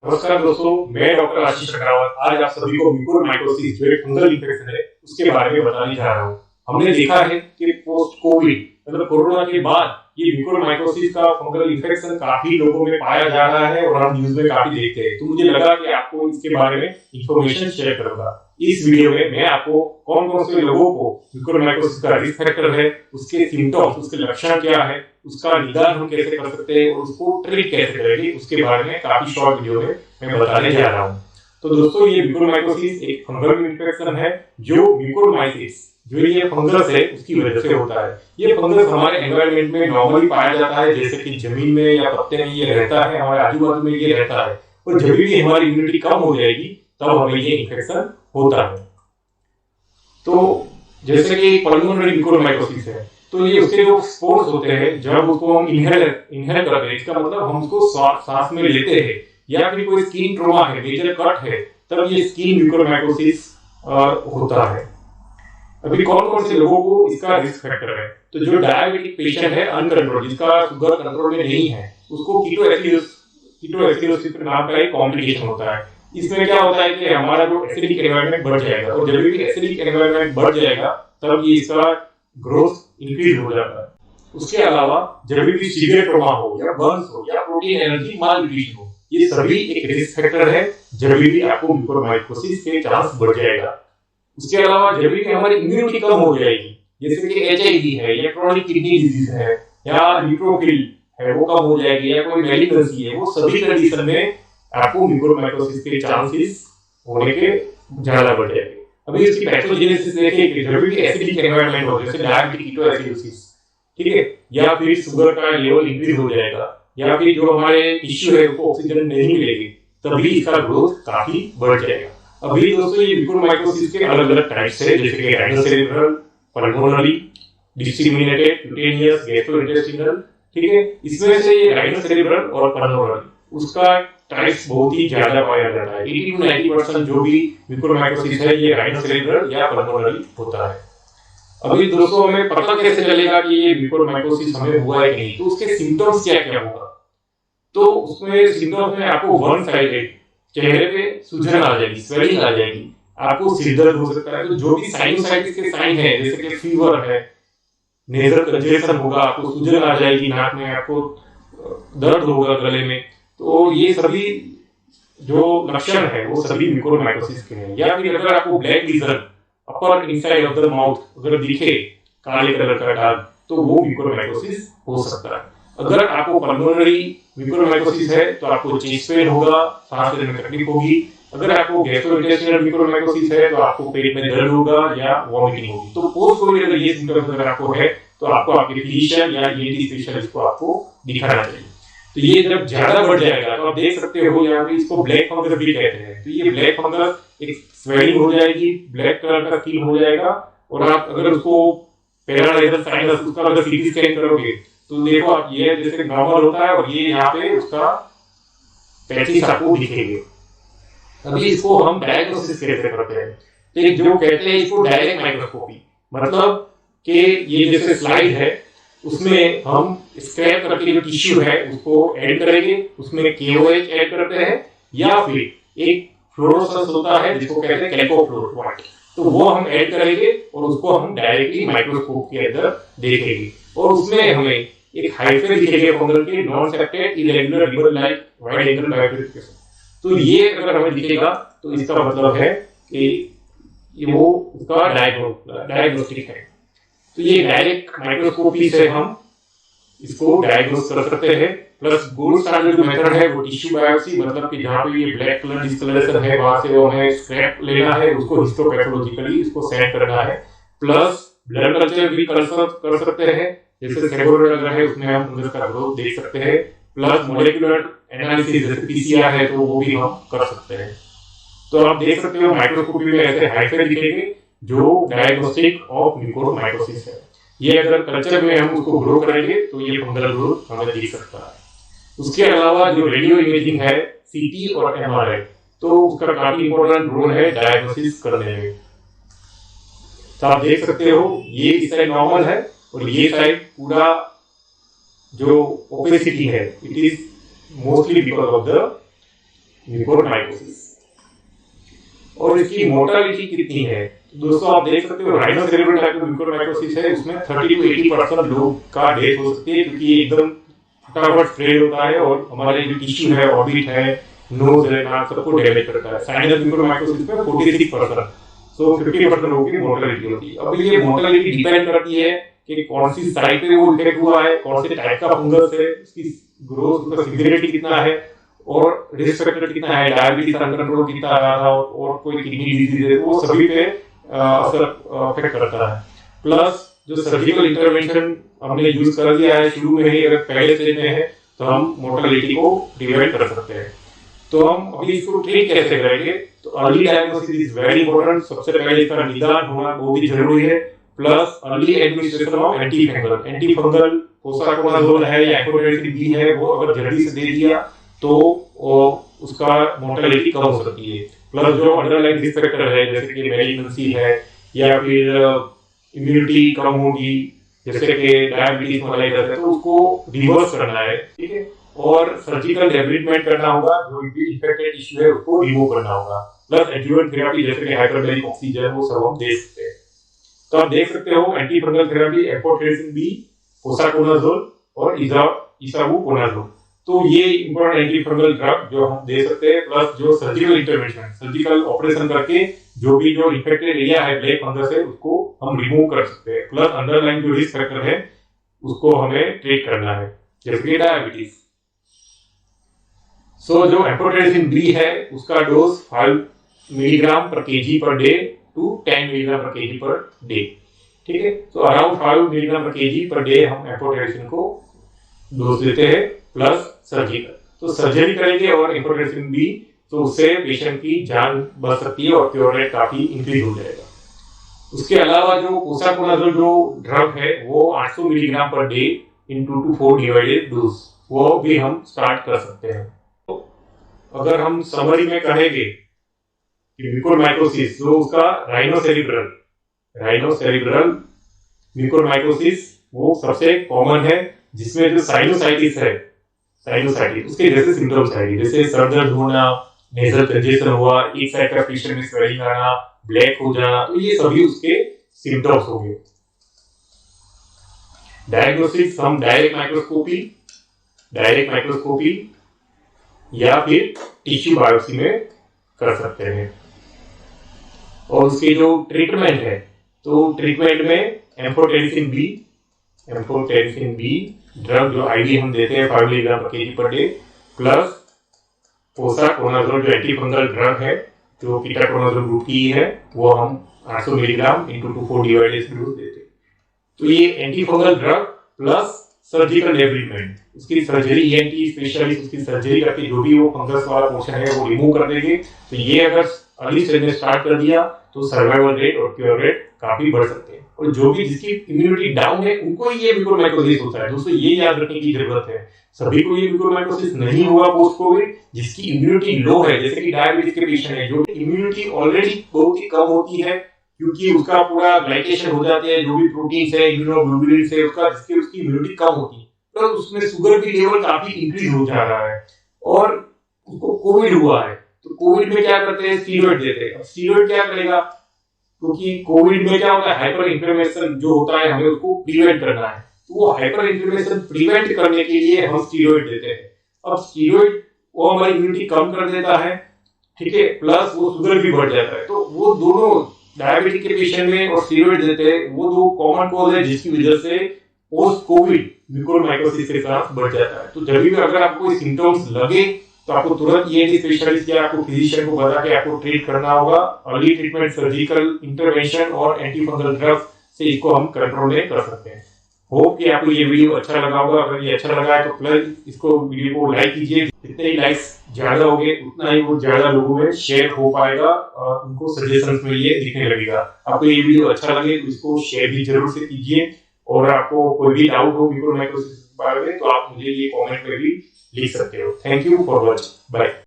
नमस्कार दोस्तों, मैं डॉक्टर आशीष अग्रवाल आज आप सभी को म्यूकोरमाइकोसिस जो एक फंगल इन्फेक्शन है उसके बारे में बताने जा रहा हूँ। हमने देखा है कि पोस्ट कोविड मतलब कोरोना के बाद ये म्यूकोरमाइकोसिस का फंगल इन्फेक्शन काफी लोगों में पाया जा रहा है और हम न्यूज में काफी देखते हैं। तो मुझे लगा कि आपको इसके बारे में इंफॉर्मेशन शेयर करूंगा। इस वीडियो में मैं आपको कौन कौन से लोगों को म्यूकोरमाइकोसिस का रिस्क फैक्टर है, उसके सिम्टम्स, उसके लक्षण क्या है, उसका निदान हम कैसे कर सकते हैं और उसको ट्रीट कैसे करेंगे उसके बारे में काफी शॉर्ट वीडियो में मैं बताने जा रहा हूँ। तो दोस्तों, ये म्यूकोरमाइकोसिस एक फंगल इन्फेक्शन है जो म्यूकोरमाइसिस जो ये फंगस है उसकी वजह से होता है। ये फंगस हमारे एनवायरनमेंट में नॉर्मली पाया जाता है, जैसे कि जमीन में या पत्ते में ये रहता है, हमारे आजू बाजू में ये रहता है। और जब भी हमारी इम्यूनिटी कम हो जाएगी तब हमें ये इन्फेक्शन होता है। तो जैसे कि पल्मोनरी म्यूकोरमाइकोसिस है तो ये उसके जो स्पोर्स होते हैं जब उसको हम इनहेल करते हैं, इसका मतलब हम उसको सांस में लेते हैं या फिर कोई स्किन ट्रोमा है, मेजर कट है, तब ये स्किन म्यूकोरमाइकोसिस होता है। अभी कौन कौन से लोगों को इसका रिस्क फैक्टर है? तो जो डायबिटिक पेशेंट है अनकंट्रोल, जिसका शुगर कंट्रोल में नहीं है, उसको कीटोएसिडोसिस नाम का एक कॉम्प्लिकेशन होता है। इसमें क्या होता है कि हमारा जो एसिडिक एनवायरनमेंट बढ़ जाएगा और जब भी एसिडिक एनवायरनमेंट बढ़ जाएगा तब ये इसका ग्रोथ इंक्रीज हो जाता है। उसके अलावा जब भी सीवियर ट्रॉमा हो या बर्न्स हो या प्रोटीन एनर्जी मालन्यूट्रिशन हो, ये सभी एक रिस्क फैक्टर है जब भी आपको म्यूकोरमाइकोसिस के चांस बढ़ जाएगा। उसके अलावा जब भी हमारी इम्यूनिटी कम हो जाएगी, जैसे कि एचआईवी है या क्रोनिक किडनी डिजीज है या न्यूट्रोफिल है वो कम हो जाएगी या कोई मेलिग्नेंसी है, वो सभी कंडीशन में आपको म्यूकोरमाइकोसिस के चांसेस होने के ज्यादा बढ़ जाएंगे। अभी इसकी पैथोजेनेसिस देखिए कि जब भी एसिडिक एनवायरनमेंट हो, जैसे डायबिटिक कीटोएसिडोसिस, ठीक है, या फिर शुगर का लेवल इंक्रीज हो जाएगा या फिर जो हमारे टिश्यू है उसको ऑक्सीजन नहीं मिलेगी, तभी इसका ग्रोथ काफी बढ़ जाएगा। अभी दोस्तों, ये म्यूकोरमाइकोसिस के अलग अलग टाइप्स है, जैसे कि राइनोसेरेब्रल, पल्मोनरी, डिसेमिनेटेड, क्यूटेनियस, गैस्ट्रोइंटेस्टिनल, ठीक है। इसमें से ये राइनोसेरेब्रल और पल्मोनरी उसका टाइप्स बहुत ही ज्यादा पाया जाता है। 80 to 90% जो भी म्यूकोरमाइकोसिस है ये राइनोसेरेब्रल या पल्मोनरी होता है। अभी दोस्तों, हमें पता कैसे चलेगा कि ये म्यूकोरमाइकोसिस हमें हुआ है कि नहीं? तो उसके सिम्टम्स क्या क्या होगा? तो उसमें सिम्टम्स में आपको वन साइडेड चेहरे पे सूजन आ जाएगी, स्वेलिंग आ जाएगी, आपको सिर दर्द हो सकता है। तो जो भी साइनोसाइटिस के साइन है, जैसे कि फीवर है, नेजल कंजेशन होगा, आपको सूजन आ जाएगी नाक में, आपको दर्द होगा गले में, तो ये सभी जो लक्षण है वो सभी म्यूकोरमाइकोसिस के हैं। या फिर अगर आपको black lesion upper inside of the mouth अगर दिखे, काले कलर का दाग, तो वो म्यूकोरमाइकोसिस हो सकता है। अगर आपको पल्मोनरी म्यूकोरमाइकोसिस है तो आपको चेस्ट पेन होगा, सांस लेने में तकलीफ होगी। अगर आपको गैस्ट्रोइंटेस्टिनल म्यूकोरमाइकोसिस है तो आपको पेट में दर्द होगा या वॉमिटिंग होगी। तो पोस्ट कोविड अगर ये सिम्टम्स अगर आपको है तो आपको आपके फिजिशियन या ईएनटी स्पेशलिस्ट को आपको दिखाना चाहिए। तो ये जब ज्यादा बढ़ जाएगा तो आप देख सकते हो यहाँ पे इसको ब्लैक फंगस भी कहते हैं। तो ये ब्लैक फंगस एक स्वेलिंग हो जाएगी, ब्लैक कलर का स्किन हो जाएगा और आप अगर उसको पैरानाइजल साइनस उसका अगर सीटी स्कैन करोगे तो देखो आप ये जैसे नॉर्मल होता है और ये यहाँ पे उसका पैचेस आपको दिखेंगे। अभी इसको हम डायग्नोसिस कैसे करते हैं? तो एक जो कहते हैं इसको डायरेक्ट माइक्रोस्कोपी, मतलब कि ये जैसे स्लाइड है उसमें हम स्क्रैप करके जो टिश्यू है उसको ऐड करेंगे, उसमें KOH ऐड करते हैं या फिर एक फ्लोरोसेंस होता है जिसको कहते हैं कैल्कोफ्लोरोइड, तो वो हम ऐड करेंगे और उसको हम डायरेक्टली माइक्रोस्कोप के अंदर देखेंगे और उसमें हमें एक हाइफे दिखेगा फंगल के, non septate irregular ribbon like wide angle biopsies. तो ये अगर हमें दिखेगा तो इसका मतलब है कि ये वो उसका डायग्नोस्टिक है। तो ये डायरेक्ट माइक्रोस्कोपी से हम इसको डायग्नोस कर सकते हैं। प्लस गोल्ड स्टैंडर्ड जो मेथड है वो टिश्यू बायोप्सी, मतलब कि जहाँ पे ये ब्लैक कलर डिस्कलरेशन है वहां से वो हमें स्क्रैप लेना है, उसको हिस्टोपैथोलॉजिकली इसको सेंड करना है। प्लस ब्लड कल्चर भी कर सकते हैं, जैसे सेबोरेट अगर है उसमें हम फंगस का ग्रोथ देख सकते हैं। प्लस मॉलिक्यूलर एनालिसिस जैसे PCR है तो वो भी हम कर सकते हैं। तो आप देख सकते हो माइक्रोस्कोपी में ऐसे हाइफे दिखेंगे जो डायग्नोस्टिक ऑफ म्यूकोरमाइकोसिस है। ये अगर कल्चर में हम उसको ग्रो करेंगे तो ये फंगल ग्रोथ हमें दिख सकता है। उसके अलावा जो रेडियो इमेजिंग है, CT और MRI, तो उसका काफी इंपॉर्टेंट रोल है डायग्नोसिस करने में। तो आप देख सकते हो ये इस साइड नॉर्मल है और ये साइड पूरा जो ओपेसिटी है, it is mostly because of the mucormycosis. और इसकी मोर्टालिटी कितनी है? दोस्तों आप देख सकते हो राइनो सेरेब्रल टाइप का म्यूकोरमाइकोसिस है, उसमें 30 to 80% लोग का डेथ हो सकती है, क्योंकि ये एकदम फटाफट स्प्रेड होता है और हमारे जो टिश्यू है, ऑर्बिट है, नोज है, नाक सबको डैमेज करता है। साइनस म्यूकोरमाइकोसिस में 46%, सो 50% लोगों की मोर्टालिटी होती है। अब ये मोर्टालिटी डिपेंड करती है कि कौन सी साइट पे वो इफेक्ट हुआ है, कौन से टाइप का फंगस है, उसकी ग्रोथ, उसका सिवियरिटी कितना है और रिस्क फैक्टर कितना है, डायबिटीज अनकंट्रोल कितना आ रहा है और कोई किडनी डिजीज है, वो सभी पे असर अफेक्ट करता है। प्लस जो सर्जिकल इंटरवेंशन हमने यूज कर लिया है शुरू में ही, अगर पहले स्टेज में है तो हम मोर्टालिटी को प्रिवेंट कर सकते हैं। तो हम अभी इसको ट्रीट कैसे करेंगे? तो early diagnosis is very important. सबसे पहले इसका निदान होना वो भी जरूरी है, plus early administration of antifungal posaconazole है या एम्फोटेरेसिन बी है, वो अगर जल्दी से दे दिया तो उसका मोर्टालिटी कम हो सकती है। प्लस जो अंडरलाइन रिस्क फैक्टर है, जैसे कि मैलिग्नेंसी है या फिर इम्यूनिटी कम होगी, जैसे कि डायबिटीज मलाइटस है, तो उसको रिवर्स करना है, ठीक है। और सर्जिकल डेब्रिटमेंट करना होगा, जो भी इंफेक्टेड टिश्यू है उसको रिमूव करना होगा। प्लस एडजुवेंट थेरेपी जैसे कि हाइपरबैरिक ऑक्सीजन, वो सब हम दे सकते हैं। तो आप देख सकते हो एंटीफंगल थेरेपी, एम्फोटेरेसिन बी, फोसाकोनाजोल और इसावुकोनाजोल, तो ये इंपॉर्टेंट एंटीफंगल ड्रग जो हम दे सकते हैं। प्लस जो सर्जिकल इंटरवेंशन, सर्जिकल ऑपरेशन करके जो भी जो इन्फेक्टेड एरिया है, ब्लैक फंगस है, उसको हम रिमूव कर सकते हैं। प्लस अंडरलाइन जो रिस्क फैक्टर है उसको हमें ट्रीट करना है, जैसे कि डायबिटीज। सो जो एम्फोटेरेसिन बी है उसका dose 5 milligram per KG per day to 10 milligram per KG per day, ठीक है। तो around 5 milligram per KG per day हम एम्फोटेरेसिन को डोज देते हैं, प्लस सर्जिकल। तो सर्जरी करेंगे और एम्फोटेरेसिन बी, तो उससे पेशेंट की जान बच सकती है और क्योर रेट काफी इंक्रीज हो जाएगा। उसके अलावा जो फोसाकोनाजोल जो ड्रग है वो 800 milligram per day in 2 to 4 divided dose, वो भी हम स्टार्ट कर सकते हैं। तो अगर हम समरी में कहेंगे कि म्यूकोरमाइकोसिस जो उसका राइनो सेरिब्रल म्यूकोरमाइकोसिस वो सबसे कॉमन है, जिसमें जो साइनोसाइटिस है, उसके जैसे सिम्टम्स आएंगे, जैसे सर दर्द होना, नेजल कंजेशन हुआ, एक साइड का फेशियल में स्वेलिंग आना, ब्लैक हो जाना, तो ये सभी उसके सिम्टम्स होंगे। डायग्नोसिस हम डायरेक्ट माइक्रोस्कोपी या फिर टिश्यू बायोप्सी में कर सकते हैं। और उसके जो ट्रीटमेंट है, तो ट्रीटमेंट में एम्फोटेरेसिन बी ड्रग जो आईवी हम देते हैं 5 milligram per KG per day, plus फोसाकोनाजोल जो एंटीफंगल ड्रग है, जो कीटाकोनाजोल ग्रुप की है, वो हम 800 milligram in 2 to 4 divided dose देते हैं। तो ये एंटीफंगल ड्रग प्लस सर्जिकल डेब्रिटमेंट, उसकी सर्जरी ईएनटी स्पेशलिस्ट उसकी सर्जरी करके जो भी वो फंगस वाला पोर्शन है वो रिमूव कर देंगे। तो ये अगर अर्ली स्टेज में स्टार्ट कर दिया तो सर्वाइवल रेट और क्योर रेट काफी बढ़ सकते हैं। और जो भी जिसकी इम्यूनिटी डाउन है उनको ये म्यूकोरमाइकोसिस होता है। दोस्तों ये याद रखने की जरूरत है, सभी को ये म्यूकोरमाइकोसिस नहीं हुआ पोस्ट कोविड। जिसकी इम्यूनिटी लो है, जैसे कि डायबिटीज के पेशेंट है, जो इम्यूनिटी ऑलरेडी बहुत ही कम होती है, क्योंकि उसका पूरा ग्लाइकेशन हो जाते हैं, जो भी प्रोटीन है, इम्यूनोग्लोबुलिन है, उसकी इम्यूनिटी कम होती है, तो उसमें शुगर की लेवल काफी इंक्रीज हो जा रहा है और उसको कोविड हुआ है। तो कोविड में क्या करते हैं, स्टीरॉइड देते हैं। स्टीरॉइड क्या करेगा, क्योंकि कोविड में क्या होता है, हाइपर इन्फ्लेमेशन जो होता है, हमें उसको प्रिवेंट करना है। तो वो हाइपर इन्फ्लेमेशन प्रिवेंट करने के लिए हम स्टीरॉइड देते हैं। अब स्टीरॉइड वो हमारी इम्यूनिटी कम कर देता है, ठीक है, प्लस वो शुगर भी बढ़ जाता है। तो वो दोनों डायबिटिक के पेशेंट में और स्टीरॉइड देते हैं, वो दो कॉमन कॉज है जिसकी वजह से पोस्ट कोविड म्यूकोरमाइकोसिस के चांस बढ़ जाता है। तो जब भी अगर आपको कोई सिम्टम्स लगे तो आपको तुरंत ईएनटी स्पेशलिस्ट या आपको फिजिशियन को बता के आपको ट्रीट करना होगा। अर्ली ट्रीटमेंट, सर्जिकल इंटरवेंशन और एंटीफंगल ड्रग्स से इसको हम कंट्रोल में कर सकते हैं। होप कि आपको ये वीडियो अच्छा लगा होगा। अगर ये अच्छा लगा है तो प्लीज इसको वीडियो को लाइक कीजिए। जितने ही लाइक्स ज्यादा होंगे उतना ही वो ज्यादा लोगों में शेयर हो पाएगा और उनको सजेशंस में ये दिखने लगेगा। आपको ये वीडियो अच्छा लगे तो इसको शेयर भी जरूर से कीजिए। और आपको कोई भी डाउट हो म्यूकोरमाइकोसिस के बारे में तो आप मुझे ये कमेंट में भी लिख सकते हो। Thank you for watching, bye.